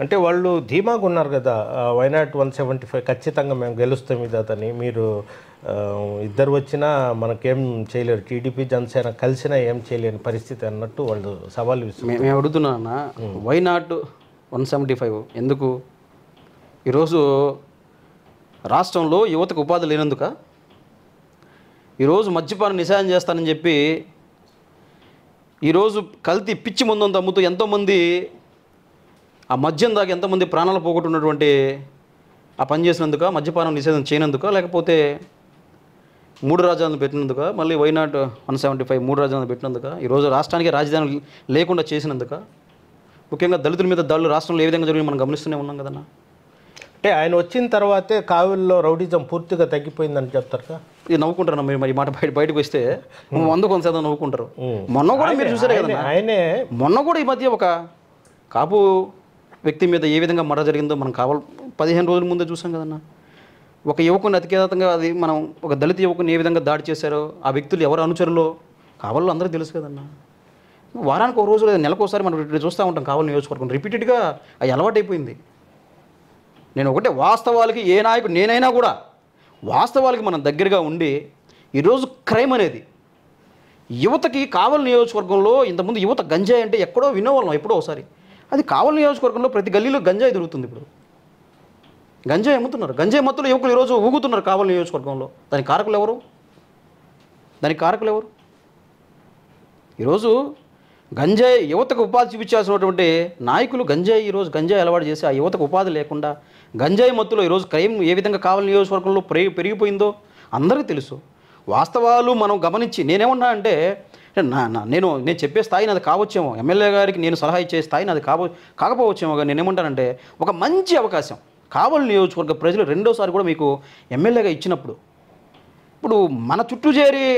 Speaker 1: అంటే వాళ్ళు ధీమాగా ఉన్నారు కదా, వైనాట్ 175 ఖచ్చితంగా మేము గెలుస్తాం ఇదని. మీరు ఇద్దరు వచ్చినా మనకేం చేయలేరు, టీడీపీ జనసేన కలిసినా ఏం చేయలేని పరిస్థితి అన్నట్టు వాళ్ళు సవాల్ విస్తున్నారు.
Speaker 2: మేము అడుగుతున్నా, వైనాట్ 175 ఎందుకు? ఈరోజు రాష్ట్రంలో యువతకు ఉపాధి లేనందుక? ఈరోజు మద్యపానం నిషేధం చేస్తానని చెప్పి ఈరోజు కల్తీ పిచ్చి ముందంత అమ్ముతూ ఎంతోమంది ఆ మద్యం దాకా ఎంతోమంది ప్రాణాలు పోగొట్టున్నటువంటి ఆ పని చేసినందుక, మద్యపానం నిషేధం చేయనందుక, లేకపోతే 3 రాజధానులు పెట్టినందుక, మళ్ళీ వైనాట్ 175 3 రాజధానులు పెట్టినందుక, ఈరోజు రాష్ట్రానికి రాజధాని లేకుండా చేసినందుక, ముఖ్యంగా దళితుల మీద దాడులు రాష్ట్రంలో ఏ విధంగా జరిగి మనం గమనిస్తూనే ఉన్నాం కదన్నా.
Speaker 1: అంటే ఆయన వచ్చిన తర్వాతే కావిల్లో రౌడిజం పూర్తిగా తగ్గిపోయిందని చెప్తారు.
Speaker 2: ఇది నవ్వుకుంటారు మీరు, మరి మాట బయటకు వస్తే 100% నవ్వుకుంటారు. మొన్న కూడా మీరు చూసారు కదా,
Speaker 1: ఆయనే
Speaker 2: మొన్న కూడా ఈ మధ్య ఒక కాపు వ్యక్తి మీద ఏ విధంగా మర్డర్ జరిగిందో మనం 15 రోజుల ముందే చూసాం కదన్నా. ఒక యువకుని అతికేతంగా అది మనం ఒక దళిత యువకుని ఏ విధంగా దాడి చేశారో, ఆ వ్యక్తులు ఎవరు అనుచరులో కావాలో అందరికీ తెలుసు కదన్నా. వారానికి ఒక రోజు లేదా నెలకోసారి మనం చూస్తూ ఉంటాం కావాలి నియోజకవర్గం, రిపీటెడ్గా అది అలవాటైపోయింది. నేను ఒకటే, వాస్తవాలకి ఏ నాయకుడు నేనైనా కూడా వాస్తవాలకి మనం దగ్గరగా ఉండి, ఈరోజు క్రైమ్ అనేది యువతకి కావలి నియోజకవర్గంలో ఇంతకుముందు యువత గంజాయి అంటే ఎక్కడో వినేవాళ్ళం, ఎప్పుడో ఒకసారి. అది కావలి నియోజకవర్గంలో ప్రతి గల్లీలో గంజాయి దొరుకుతుంది. ఇప్పుడు గంజాయి అమ్ముతున్నారు, గంజాయి మత్తులు యువకులు ఈరోజు ఊగుతున్నారు కావలి నియోజకవర్గంలో. దానికి కారకులు ఎవరు? ఈరోజు గంజాయి యువతకు ఉపాధి చూపించాల్సినటువంటి నాయకులు ఈరోజు గంజాయి అలవాటు చేసి ఆ యువతకు ఉపాధి లేకుండా గంజాయి మత్తులో ఈరోజు క్రైమ్ ఏ విధంగా కావలి నియోజకవర్గంలో పెరిగిపోయిందో అందరికీ తెలుసు. వాస్తవాలు మనం గమనించి నేనేమన్నా అంటే నేను చెప్పే స్థాయి నాది కావచ్చేమో, ఎమ్మెల్యే గారికి నేను సలహా ఇచ్చే స్థాయి నాది కాకపోవచ్చేమో, కానీ నేనేమంటానంటే ఒక మంచి అవకాశం కావలి నియోజకవర్గ ప్రజలు రెండోసారి కూడా మీకు ఎమ్మెల్యేగా ఇచ్చినప్పుడు, ఇప్పుడు మన చుట్టూ చేరి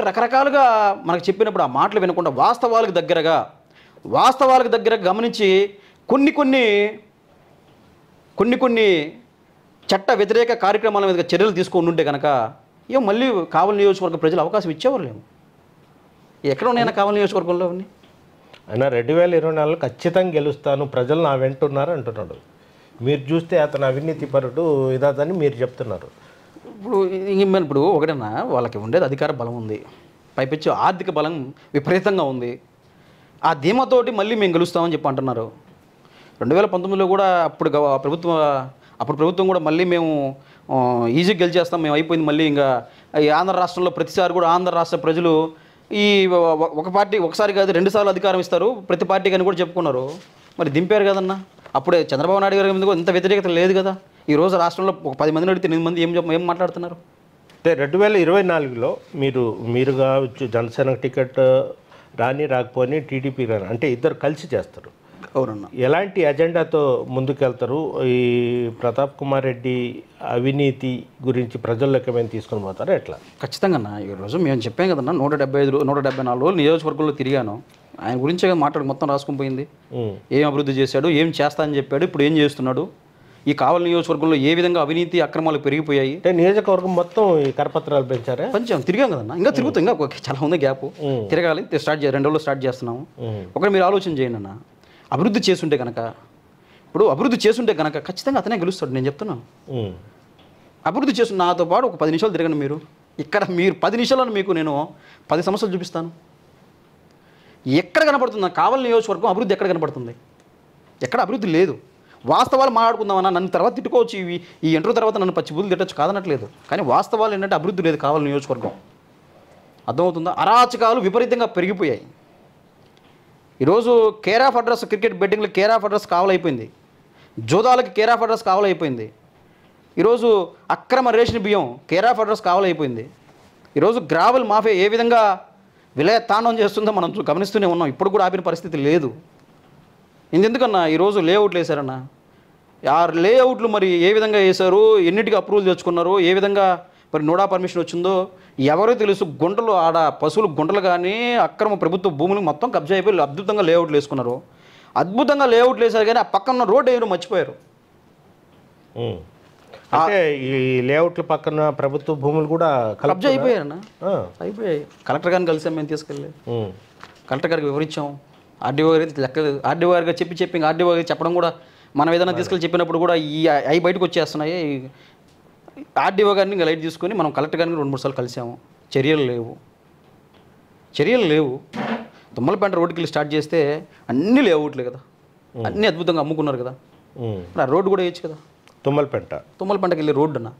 Speaker 2: రకరకాలుగా మనకు చెప్పినప్పుడు ఆ మాటలు వినకుండా వాస్తవాలకు దగ్గరగా గమనించి కొన్ని చట్ట వ్యతిరేక కార్యక్రమాల మీద చర్యలు తీసుకొని ఉంటే కనుక మళ్ళీ కావలి నియోజకవర్గ ప్రజలు అవకాశం ఇచ్చేవారు లేము. ఎక్కడ ఉన్నాయన్నా కావలి నియోజకవర్గంలో ఉన్నాయి.
Speaker 1: అయినా 2024 ఖచ్చితంగా గెలుస్తాను, ప్రజలు నా వెంటున్నారు అంటున్నాడు. మీరు చూస్తే అతను అవినీతి పరుడు ఇదని మీరు చెప్తున్నారు.
Speaker 2: ఇప్పుడు ఒకటన్నా వాళ్ళకి ఉండేది అధికార బలం ఉంది, పైపెచ్చి ఆర్థిక బలం విపరీతంగా ఉంది. ఆ ధీమాతోటి మళ్ళీ మేము గెలుస్తామని చెప్పి అంటున్నారు. 2019లో కూడా అప్పుడు ప్రభుత్వం కూడా మళ్ళీ మేము ఈజీగా గెలిచేస్తాం, మేము అయిపోయింది, మళ్ళీ ఇంకా ఈ ఆంధ్ర రాష్ట్రంలో ప్రతిసారి కూడా ఆంధ్ర రాష్ట్ర ప్రజలు ఈ ఒక పార్టీ ఒకసారి కాదు 2 సార్లు అధికారం ఇస్తారు ప్రతి పార్టీకి అని కూడా చెప్పుకున్నారు. మరి దింపారు కదన్నా. అప్పుడే చంద్రబాబు నాయుడు గారి మీద ఇంత వ్యతిరేకత లేదు కదా. ఈరోజు రాష్ట్రంలో ఒక 10 మందిని అడిగితే 8 మంది ఏం మాట్లాడుతున్నారు.
Speaker 1: అంటే 2024లో మీరు కావచ్చు జనసేన టికెట్ రాకపోని టీడీపీ రాని, అంటే ఇద్దరు కలిసి చేస్తారు.
Speaker 2: అవునన్నా.
Speaker 1: ఎలాంటి ఎజెండాతో ముందుకెళ్తారు? ఈ ప్రతాప్ కుమార్ రెడ్డి అవినీతి గురించి ప్రజల్లోకి ఏమైనా తీసుకొని పోతారా ఎట్లా?
Speaker 2: ఖచ్చితంగా అన్న. ఈరోజు మేము చెప్పాం కదన్నా, 174 రోజులు నియోజకవర్గంలో తిరిగాను. ఆయన గురించే మాట్లాడి మొత్తం రాసుకుని పోయింది. ఏం అభివృద్ధి చేశాడు, ఏం చేస్తా అని చెప్పాడు, ఇప్పుడు ఏం చేస్తున్నాడు, ఈ కావలి నియోజకవర్గంలో ఏ విధంగా అవినీతి అక్రమాలు పెరిగిపోయాయి.
Speaker 1: అంటే నియోజకవర్గం మొత్తం ఈ కరపత్రాలు పెంచారా?
Speaker 2: కొంచెం తిరిగాం కదన్నా, ఇంకా తిరుగుతాం, ఇంకా చాలా ఉంది గ్యాప్. తిరగాలి, 2 రోజులు స్టార్ట్ చేస్తున్నాము. ఒకటి మీరు ఆలోచన చేయండి అన్న, అభివృద్ధి చేస్తుంటే కనుక, ఇప్పుడు అభివృద్ధి చేస్తుంటే కనుక ఖచ్చితంగా అతనే గెలుస్తాడు. నేను చెప్తున్నాను, అభివృద్ధి చేస్తున్న నాతో పాటు ఒక 10 నిమిషాలు తిరగండి మీరు. ఇక్కడ మీరు 10 నిమిషాలను మీకు నేను 10 సమస్యలు చూపిస్తాను. ఎక్కడ కనపడుతుంది కావలి నియోజకవర్గం అభివృద్ధి? ఎక్కడ కనపడుతుంది? ఎక్కడ అభివృద్ధి లేదు. వాస్తవాలు మాట్లాడుకుందామన్నా, నన్ను తర్వాత తిట్టుకోవచ్చు, ఈ ఇంటర్వ్యూ తర్వాత నన్ను పచ్చిబుద్ధులు తిట్టచ్చు, కాదనట్లేదు. కానీ వాస్తవాలు ఏంటంటే అభివృద్ధి లేదు కావలి నియోజకవర్గం. అర్థమవుతుందా? అరాచకాలు విపరీతంగా పెరిగిపోయాయి. ఈరోజు కేర్ ఆఫ్ అడ్రస్, క్రికెట్ బెట్టింగ్లు కేర్ ఆఫ్ అడ్రస్ కావాలైపోయింది, జోదాలకి కేర్ ఆఫ్ అడ్రస్ కావాలైపోయింది. ఈరోజు అక్రమ రేషన్ బియ్యం కేర్ ఆఫ్ అడ్రస్ కావాలైపోయింది. ఈరోజు గ్రావెల్ మాఫియా ఏ విధంగా విలయతాండం చేస్తుందో మనం గమనిస్తూనే ఉన్నాం. ఇప్పుడు కూడా ఆపిన పరిస్థితి లేదు. ఎందుకన్నా ఈరోజు లేఅవుట్లు వేశారన్నా, ఆ లేఅవుట్లు మరి ఏ విధంగా వేశారు, ఎన్నిటికీ అప్రూవల్ తెచ్చుకున్నారు, ఏ విధంగా మరి నోడా పర్మిషన్ వచ్చిందో ఎవరో తెలుసు. గుంటలు ఆడ పశువులు గుంటలు కానీ అక్రమ ప్రభుత్వ భూములు మొత్తం కబ్జా అయిపోయి అద్భుతంగా లేఅవుట్లు వేసుకున్నారు. అద్భుతంగా లేఅవుట్లు వేశారు కానీ ఆ పక్కన రోడ్డు వేయడం మర్చిపోయారు.
Speaker 1: అంటే ఈ లేఅవుట్ల పక్కన ప్రభుత్వ భూములు కూడా
Speaker 2: కబ్జా అయిపోయారన్నా, అయిపోయాయి. కలెక్టర్ గారిని కలిసాం, మేము తీసుకెళ్ళి కలెక్టర్ గారికి వివరించాం. ఆర్డీఓ గారికి ఆర్డీఓ గారిగా చెప్పి ఆర్డీఓ గారికి చెప్పడం కూడా, మనం ఏదైనా తీసుకెళ్ళి చెప్పినప్పుడు కూడా అవి బయటకు వచ్చేస్తున్నాయి. ఆర్డీఓ గారిని ఇంకా లైట్ తీసుకొని మనం కలెక్టర్ గారిని 2-3 సార్లు కలిసాము. చర్యలు లేవు. తుమ్మలపేంట రోడ్డుకి వెళ్ళి స్టార్ట్ చేస్తే అన్ని లేఅవుట్లే కదా, అన్నీ అద్భుతంగా అమ్ముకున్నారు కదా. ఆ రోడ్డు కూడా వేయచ్చు కదా. తుమ్మలపేంటకి వెళ్ళి రోడ్డు అన్న,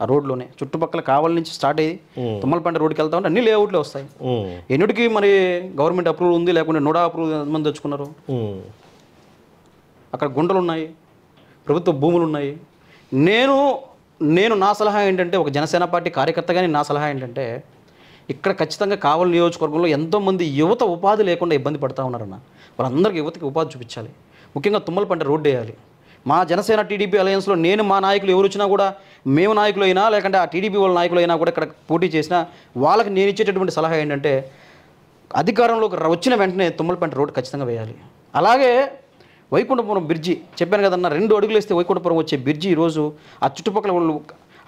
Speaker 2: ఆ రోడ్లోనే చుట్టుపక్కల కావలి నుంచి స్టార్ట్ అయ్యి తుమ్మలపేంట రోడ్డుకి వెళ్తా ఉంటే అన్ని లేఅవుట్లే వస్తాయి. ఎన్నిటికీ మరి గవర్నమెంట్ అప్రూవల్ ఉంది, లేకుంటే నోడా అప్రూవల్ ఎంతమంది తెచ్చుకున్నారు. అక్కడ గుంటలు ఉన్నాయి, ప్రభుత్వ భూములు ఉన్నాయి. నేను నా సలహా ఏంటంటే, ఒక జనసేన పార్టీ కార్యకర్తగానే నా సలహా ఏంటంటే, ఇక్కడ ఖచ్చితంగా కావలి నియోజకవర్గంలో ఎంతోమంది యువత ఉపాధి లేకుండా ఇబ్బంది పడుతూ ఉన్నారన్న. వాళ్ళందరికీ యువతకి ఉపాధి చూపించాలి. ముఖ్యంగా తుమ్మలపేంట రోడ్డు వేయాలి. మా జనసేన టీడీపీ అలయన్స్లో మా నాయకులు ఎవరు వచ్చినా కూడా, మేము నాయకులు అయినా లేకుంటే ఆ టీడీపీ వాళ్ళ నాయకులు అయినా కూడా ఇక్కడ పోటీ చేసినా వాళ్ళకి నేను ఇచ్చేటటువంటి సలహా ఏంటంటే, అధికారంలోకి వచ్చిన వెంటనే తుమ్మలపేంట రోడ్డు ఖచ్చితంగా వేయాలి. అలాగే వైకుంఠపురం బ్రిడ్జి చెప్పాను కదన్న, 2 అడుగులు వేస్తే వైకుంఠపురం వచ్చే బ్రిడ్జి ఈరోజు ఆ చుట్టుపక్కల వాళ్ళు,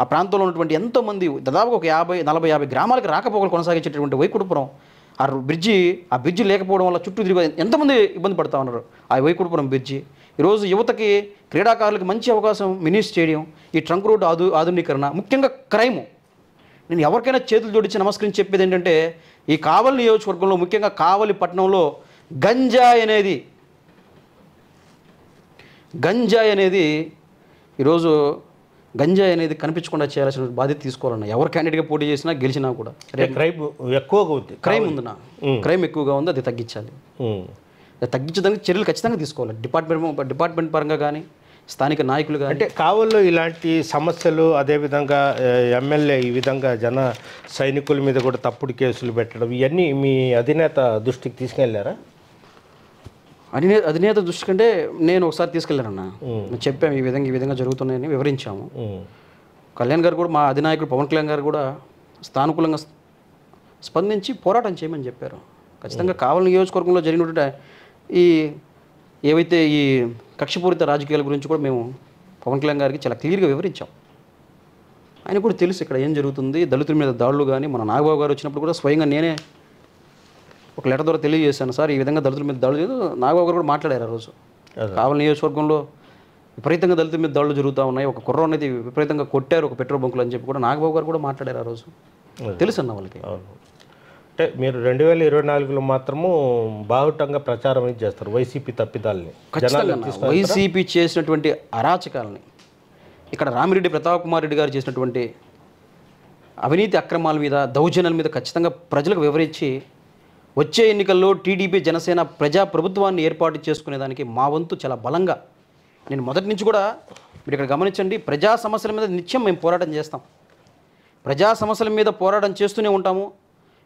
Speaker 2: ఆ ప్రాంతంలో ఉన్నటువంటి ఎంతోమంది, దాదాపు ఒక 40-50 గ్రామాలకు రాకపోకలు కొనసాగించేటటువంటి వైకుంఠపురం ఆ బ్రిడ్జి లేకపోవడం వల్ల చుట్టూ తిరిగి ఎంతమంది ఇబ్బంది పడుతూ ఉన్నారు. ఆ వైకుంఠపురం బ్రిడ్జి ఈరోజు యువతకి, క్రీడాకారులకు మంచి అవకాశం. మినీ స్టేడియం, ఈ ట్రంక్ రోడ్డు ఆధునీకరణ, ముఖ్యంగా క్రైము. నేను ఎవరికైనా చేతులు జోడించి నమస్కరించి చెప్పేది ఏంటంటే, ఈ కావలి నియోజకవర్గంలో ముఖ్యంగా కావలి పట్టణంలో గంజాయి అనేది ఈరోజు గంజాయి అనేది కనిపించకుండా చేయాల్సిన బాధ్యత తీసుకోవాలన్నా. ఎవరు క్యాండిడేట్గా పోటీ చేసినా గెలిచినా కూడా
Speaker 1: క్రైమ్ ఎక్కువగా ఉంది.
Speaker 2: క్రైమ్ ఎక్కువగా ఉంది, అది తగ్గించాలి. తగ్గించడానికి చర్యలు ఖచ్చితంగా తీసుకోవాలి. డిపార్ట్మెంట్ పరంగా కానీ, స్థానిక నాయకులు కానీ.
Speaker 1: అంటే కావల్లో ఇలాంటి సమస్యలు, అదేవిధంగా ఎమ్మెల్యే ఈ విధంగా జన సైనికుల మీద కూడా తప్పుడు కేసులు పెట్టడం, ఇవన్నీ మీ అధినేత దృష్టికి తీసుకెళ్లారా?
Speaker 2: అధినేత దృష్టి కంటే నేను ఒకసారి తీసుకెళ్ళానన్నా. చెప్పాము ఈ విధంగా జరుగుతున్నాయని వివరించాము. కళ్యాణ్ గారు కూడా, మా అధినాయకుడు పవన్ కళ్యాణ్ గారు కూడా స్థానుకూలంగా స్పందించి పోరాటం చేయమని చెప్పారు. ఖచ్చితంగా కావలి నియోజకవర్గంలో జరిగినటువంటి ఏవైతే ఈ కక్షపూరిత రాజకీయాల గురించి కూడా మేము పవన్ కళ్యాణ్ గారికి చాలా క్లియర్గా వివరించాం. ఆయన కూడా తెలుసు ఇక్కడ ఏం జరుగుతుంది. దళితుల మీద దాడులు కానీ, మన నాగబాబు గారు వచ్చినప్పుడు కూడా స్వయంగా నేనే ఒక లెటర్ ద్వారా తెలియజేశాను, సార్ ఈ విధంగా దళితుల మీద దాడులు లేదు. నాగబాబు గారు కూడా మాట్లాడారు ఆ రోజు. కావలి నియోజకవర్గంలో విపరీతంగా దళితుల మీద దాడులు జరుగుతూ ఉన్నాయి, ఒక కుర్ర అనేది విపరీతంగా కొట్టారు ఒక పెట్రోల్ బంకులు అని చెప్పి కూడా నాగబాబు గారు కూడా మాట్లాడారు ఆ రోజు. తెలుసు అన్న వాళ్ళకి.
Speaker 1: అంటే మీరు 2024లో మాత్రము బాహుటంగా ప్రచారం అనేది చేస్తారు వైసీపీ తప్పిదాలని.
Speaker 2: ఖచ్చితంగా వైసీపీ చేసినటువంటి అరాచకాలని, ఇక్కడ రామిరెడ్డి ప్రతాప్ కుమార్ రెడ్డి గారు చేసినటువంటి అవినీతి అక్రమాల మీద, దౌర్జన్యాల మీద ఖచ్చితంగా ప్రజలకు వివరించి వచ్చే ఎన్నికల్లో టీడీపీ జనసేన ప్రజా ప్రభుత్వాన్ని ఏర్పాటు చేసుకునేదానికి మా వంతు చాలా బలంగా, నేను మొదటి నుంచి కూడా మీరు ఇక్కడ గమనించండి, ప్రజా సమస్యల మీద నిత్యం మేము పోరాటం చేస్తాం. ప్రజా సమస్యల మీద పోరాటం చేస్తూనే ఉంటాము.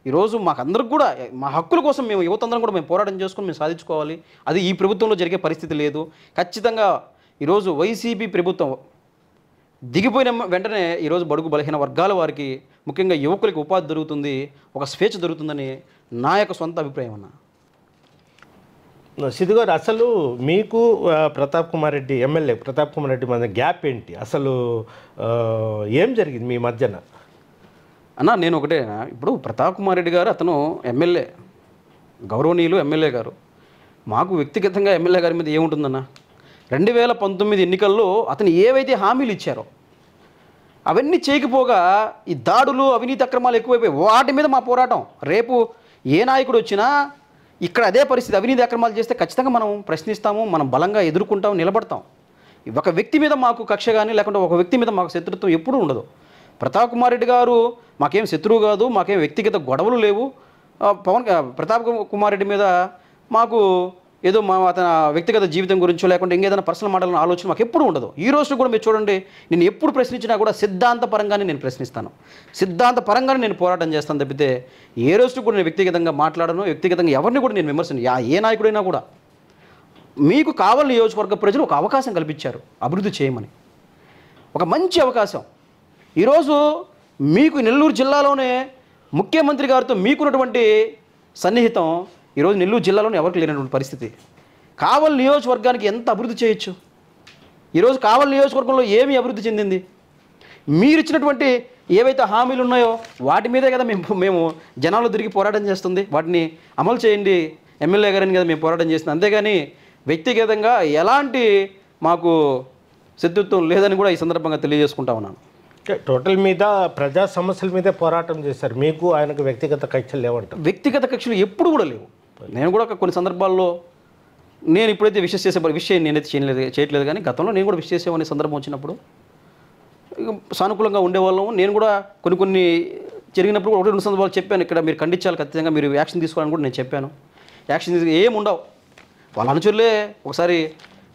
Speaker 2: ఈరోజు మాకందరికి కూడా మా హక్కుల కోసం మేము యువతందరం కూడా మేము పోరాటం చేసుకుని మేము సాధించుకోవాలి. అది ఈ ప్రభుత్వంలో జరిగే పరిస్థితి లేదు. ఖచ్చితంగా ఈరోజు వైసీపీ ప్రభుత్వం దిగిపోయిన వెంటనే ఈరోజు బడుగు బలహీన వర్గాల వారికి, ముఖ్యంగా యువకులకి ఉపాధి దొరుకుతుంది, ఒక స్వేచ్ఛ దొరుకుతుందని నా యొక్క సొంత అభిప్రాయం అన్న.
Speaker 1: సిద్ధు గారు, అసలు మీకు ప్రతాప్ కుమార్ రెడ్డి ఎమ్మెల్యే ప్రతాప్ కుమార్ రెడ్డి మధ్య గ్యాప్ ఏంటి? అసలు ఏం జరిగింది మీ మధ్యన?
Speaker 2: అన్న నేను ఒకటే, ఇప్పుడు ప్రతాప్ కుమార్ రెడ్డి గారు అతను ఎమ్మెల్యే, గౌరవనీయులు ఎమ్మెల్యే గారు. మాకు వ్యక్తిగతంగా ఎమ్మెల్యే గారి మీద ఏముంటుందన్న? 2019 ఎన్నికల్లో అతను ఏవైతే హామీలు ఇచ్చారో అవన్నీ చేయకపోగా ఈ దాడులు, అవినీతి అక్రమాలు ఎక్కువైపోయి వాటి మీద మా పోరాటం. రేపు ఏ నాయకుడు వచ్చినా ఇక్కడ అదే పరిస్థితి, అవినీతి అక్రమాలు చేస్తే ఖచ్చితంగా మనం ప్రశ్నిస్తాము, మనం బలంగా ఎదుర్కొంటాం, నిలబడతాం. ఒక వ్యక్తి మీద మాకు కక్ష కానీ, లేకుంటే ఒక వ్యక్తి మీద మాకు శత్రుత్వం ఎప్పుడూ ఉండదు. ప్రతాప్ కుమార్ రెడ్డి గారు మాకేం శత్రువు కాదు, మాకేం వ్యక్తిగత గొడవలు లేవు. ప్రతాప్ కుమార్ రెడ్డి మీద మాకు ఏదో అతని వ్యక్తిగత జీవితం గురించో లేకుంటే ఇంకేదైనా పర్సనల్ మాటలను ఆలోచన మాకు ఎప్పుడు ఉండదు. ఈ రోజు కూడా మీరు చూడండి, నేను ఎప్పుడు ప్రశ్నించినా కూడా సిద్ధాంతపరంగానే నేను ప్రశ్నిస్తాను, సిద్ధాంతపరంగానే నేను పోరాటం చేస్తాను తప్పితే ఏ రోజు కూడా నేను వ్యక్తిగతంగా మాట్లాడను, వ్యక్తిగతంగా ఎవరిని కూడా నేను విమర్శను. ఏ నాయకుడైనా కూడా మీకు కావాలని నియోజకవర్గ ప్రజలు ఒక అవకాశం కల్పించారు అభివృద్ధి చేయమని, ఒక మంచి అవకాశం. ఈరోజు మీకు నెల్లూరు జిల్లాలోనే ముఖ్యమంత్రి గారితో మీకున్నటువంటి సన్నిహితం ఈరోజు నెల్లూరు జిల్లాలోనే ఎవరికి లేనటువంటి పరిస్థితి. కావలి నియోజకవర్గానికి ఎంత అభివృద్ధి చేయొచ్చు? ఈరోజు కావలి నియోజకవర్గంలో ఏమి అభివృద్ధి చెందింది? మీరు ఇచ్చినటువంటి ఏవైతే హామీలు ఉన్నాయో వాటి మీదే కదా మేము జనాలు తిరిగి పోరాటం చేస్తుంది. వాటిని అమలు చేయండి ఎమ్మెల్యే గారని కదా మేము పోరాటం చేస్తుంది. అంతేగాని వ్యక్తిగతంగా ఎలాంటి మాకు శత్రుత్వం లేదని కూడా ఈ సందర్భంగా తెలియజేసుకుంటా ఉన్నాను.
Speaker 1: టోటల్ మీద ప్రజా సమస్యల మీదే పోరాటం చేశారు, మీకు ఆయనకు వ్యక్తిగత కక్షలు లేవంటారు?
Speaker 2: వ్యక్తిగత కక్షలు ఎప్పుడు కూడా లేవు. నేను కూడా కొన్ని సందర్భాల్లో నేను ఇప్పుడైతే విషయం నేనైతే చేయట్లేదు, కానీ గతంలో నేను కూడా విష్ చేసేవాడిని. సందర్భం వచ్చినప్పుడు సానుకూలంగా ఉండేవాళ్ళము. నేను కూడా కొన్ని జరిగినప్పుడు ఒకటి 2 సందర్భాలు చెప్పాను, ఇక్కడ మీరు ఖండించాలి, ఖచ్చితంగా మీరు యాక్షన్ తీసుకోవాలని కూడా నేను చెప్పాను. యాక్షన్ ఏమి ఉండవు. వాళ్ళ అనుచరులే ఒకసారి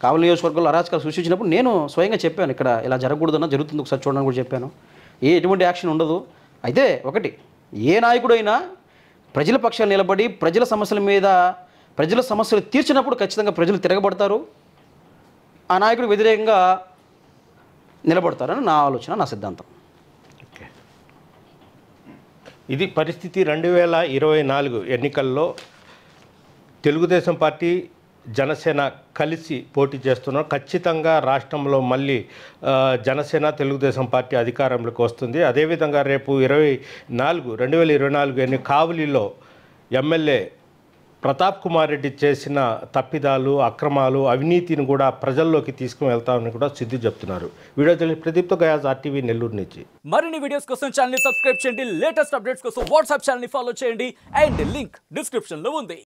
Speaker 2: కావలి నియోజకవర్గంలో అరాచకాలు సృష్టించినప్పుడు నేను స్వయంగా చెప్పాను, ఇక్కడ ఇలా జరగకూడదన్నా జరుగుతుంది, ఒకసారి చూడడానికి కూడా చెప్పాను. ఎటువంటి యాక్షన్ ఉండదు. అయితే ఒకటి, ఏ నాయకుడైనా ప్రజల పక్షాన్ని నిలబడి ప్రజల సమస్యల మీద ప్రజల సమస్యలు తీర్చినప్పుడు ఖచ్చితంగా ప్రజలు తిరగబడతారు, ఆ నాయకుడు వ్యతిరేకంగా నిలబడతారని నా ఆలోచన, నా సిద్ధాంతం.
Speaker 1: ఓకే, ఇది పరిస్థితి. 2024 ఎన్నికల్లో తెలుగుదేశం పార్టీ జనసేన కలిసి పోటీ చేస్తున్నారు. ఖచ్చితంగా రాష్ట్రంలో మళ్ళీ జనసేన తెలుగుదేశం పార్టీ అధికారంలోకి వస్తుంది. అదేవిధంగా రేపు 2024 కావలిలో ఎమ్మెల్యే ప్రతాప్ కుమార్ రెడ్డి చేసిన తప్పిదాలు, అక్రమాలు, అవినీతిని కూడా ప్రజల్లోకి తీసుకుని వెళ్తామని కూడా సిద్ధు చెప్తున్నారు. వీడియో తెలిసి ప్రదీప్తో గయాజ్, RTV నెల్లూరు నుంచి.
Speaker 3: మరిన్ని వీడియోస్ కోసం ఛానల్ ని సబ్స్క్రైబ్ చేయండి, లేటెస్ట్ అప్డేట్స్ కోసం వాట్సాప్ ఛానల్ ని ఫాలో చేయండి, అండ్ లింక్ డిస్క్రిప్షన్ లో ఉంది.